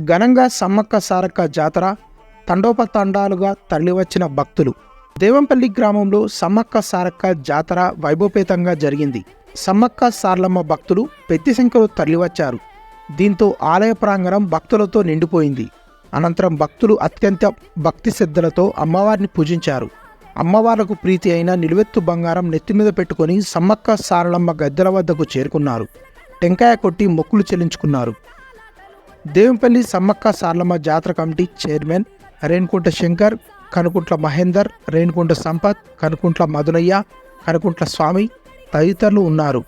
ఘనంగా సమ్మక్క సారక్క జాతర తండోపతండాలుగా తరలివచ్చిన భక్తులు. దేవంపల్లి గ్రామంలో సమ్మక్క సారక్క జాతర వైభవపేతంగా జరిగింది. సమ్మక్క సారలమ్మ భక్తులు పెద్ద సంఖ్యలో తరలివచ్చారు. దీంతో ఆలయ ప్రాంగణం భక్తులతో నిండిపోయింది. అనంతరం భక్తులు అత్యంత భక్తి శ్రద్ధలతో అమ్మవారిని పూజించారు. అమ్మవార్లకు ప్రీతి అయిన నిలువెత్తు బంగారం నెత్తిమీద పెట్టుకుని సమ్మక్క సారలమ్మ గద్దెల వద్దకు చేరుకున్నారు. టెంకాయ కొట్టి మొక్కులు చెల్లించుకున్నారు. దేవంపల్లి సమ్మక్క సారలమ్మ జాతర కమిటీ చైర్మన్ రేణుకుంట శంకర్, కనుకుంట్ల మహేందర్, రేణుకుంట సంపత్, కనుకుంట్ల మధునయ్య, కనుకుంట్ల స్వామి తదితరులు ఉన్నారు.